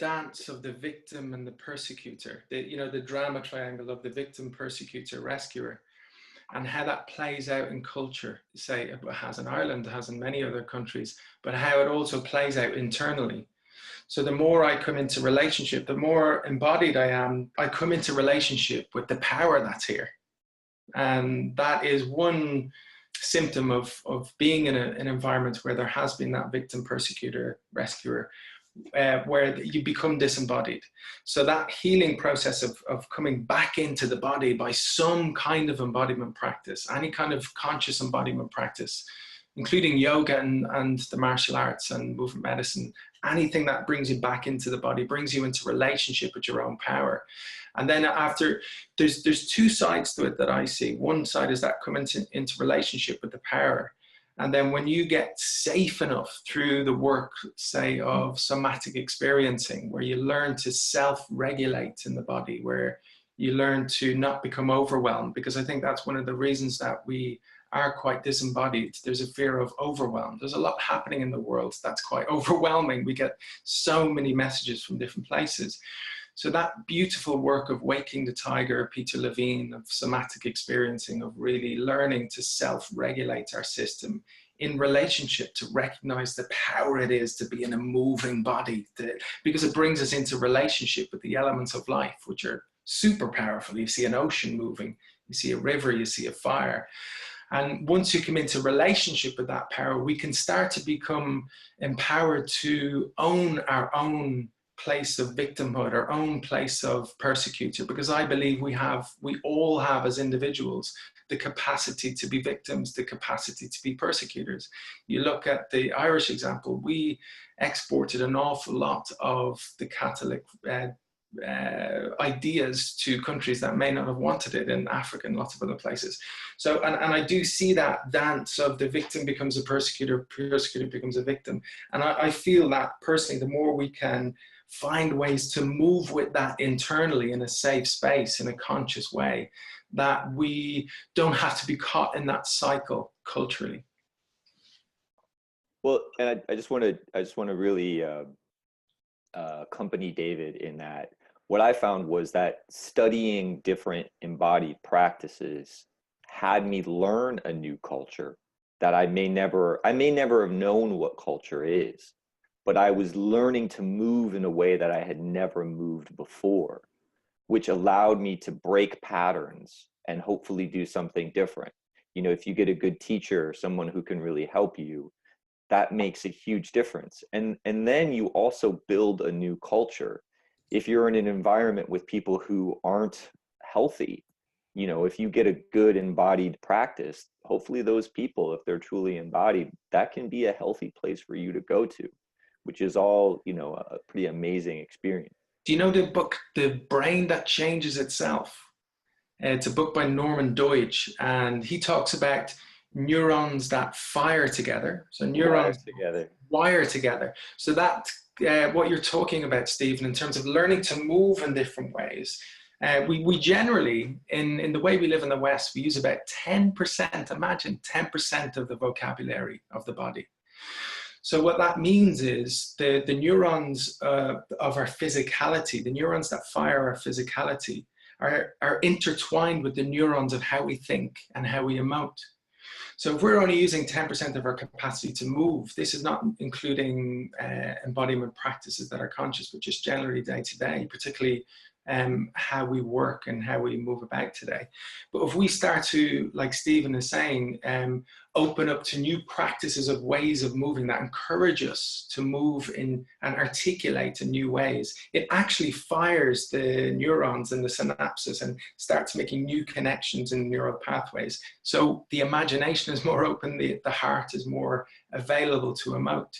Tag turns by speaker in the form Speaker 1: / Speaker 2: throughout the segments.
Speaker 1: dance of the victim and the persecutor, the drama triangle of the victim, persecutor, rescuer, and how that plays out in culture, say it has in Ireland, it has in many other countries, but how it also plays out internally. So the more I come into relationship, the more embodied I am, I come into relationship with the power that's here. And that is one symptom of being in an environment where there has been that victim, persecutor, rescuer, where you become disembodied. So that healing process of coming back into the body by some kind of embodiment practice, any kind of conscious embodiment practice, including yoga and the martial arts and movement medicine, anything that brings you back into the body, brings you into relationship with your own power. And then after, there's two sides to it that I see. One side is that coming into relationship with the power. And then when you get safe enough through the work, say, of somatic experiencing, where you learn to self-regulate in the body, where you learn to not become overwhelmed, because I think that's one of the reasons that we are quite disembodied. There's a fear of overwhelm. There's a lot happening in the world that's quite overwhelming. We get so many messages from different places. So that beautiful work of Waking the Tiger, Peter Levine, of somatic experiencing, of really learning to self-regulate our system in relationship to recognize the power it is to be in a moving body, because it brings us into relationship with the elements of life, which are super powerful. You see an ocean moving, you see a river, you see a fire. And once you come into relationship with that power, we can start to become empowered to own our own place of victimhood, our own place of persecutor, because I believe we all have as individuals the capacity to be victims, the capacity to be persecutors. You look at the Irish example, we exported an awful lot of the Catholic ideas to countries that may not have wanted it, in Africa and lots of other places. So, and I do see that dance of the victim becomes a persecutor, persecutor becomes a victim. And I feel that personally, the more we can find ways to move with that internally in a safe space, in a conscious way, that we don't have to be caught in that cycle culturally.
Speaker 2: Well, and I just want to really accompany David in that. What I found was that studying different embodied practices had me learn a new culture that I may never have known what culture is, but I was learning to move in a way that I had never moved before, which allowed me to break patterns and hopefully do something different. You know, if you get a good teacher, someone who can really help you, that makes a huge difference. And then you also build a new culture. If you're in an environment with people who aren't healthy, you know, if you get a good embodied practice, hopefully those people, if they're truly embodied, that can be a healthy place for you to go to, which is all, you know, a pretty amazing experience.
Speaker 1: Do you know the book, The Brain That Changes Itself? It's a book by Norman Deutsch, and he talks about neurons that fire together. So neurons wire together. So that what you're talking about, Stephen, in terms of learning to move in different ways. We generally, in the way we live in the West, we use about 10%, imagine 10% of the vocabulary of the body. So what that means is the neurons of our physicality, the neurons that fire our physicality, are intertwined with the neurons of how we think and how we emote. So if we're only using 10% of our capacity to move, this is not including embodiment practices that are conscious, but just generally day to day, particularly how we work and how we move about today. But if we start to, like Stephen is saying, open up to new practices of ways of moving that encourage us to move in and articulate in new ways, it actually fires the neurons and the synapses and starts making new connections in neural pathways. So the imagination is more open, the heart is more available to emote,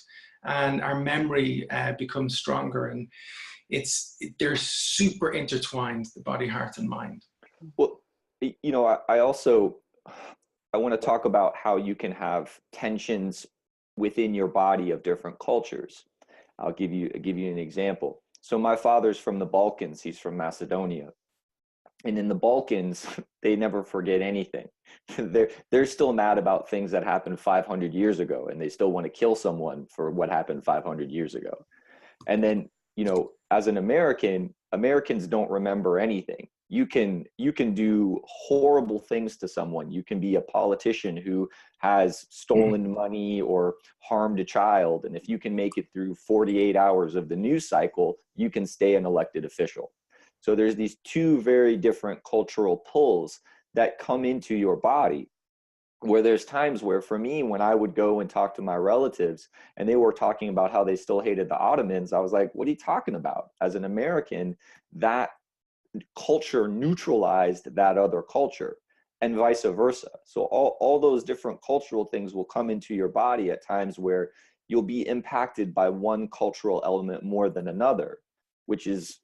Speaker 1: and our memory becomes stronger. And they're super intertwined, the body, heart, and mind.
Speaker 2: Well, you know, I want to talk about how you can have tensions within your body of different cultures. I'll give you an example. So my father's from the Balkans. He's from Macedonia. And in the Balkans, they never forget anything. They're still mad about things that happened 500 years ago, and they still want to kill someone for what happened 500 years ago. And then, you know, as an American, Americans don't remember anything. You can do horrible things to someone. You can be a politician who has stolen money or harmed a child. And if you can make it through 48 hours of the news cycle, you can stay an elected official. So there's these two very different cultural pulls that come into your body, where there's times where, for me, when I would go and talk to my relatives and they were talking about how they still hated the Ottomans, I was like, what are you talking about? As an American, that culture neutralized that other culture, and vice versa. So all those different cultural things will come into your body at times where you'll be impacted by one cultural element more than another, which is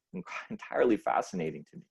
Speaker 2: entirely fascinating to me.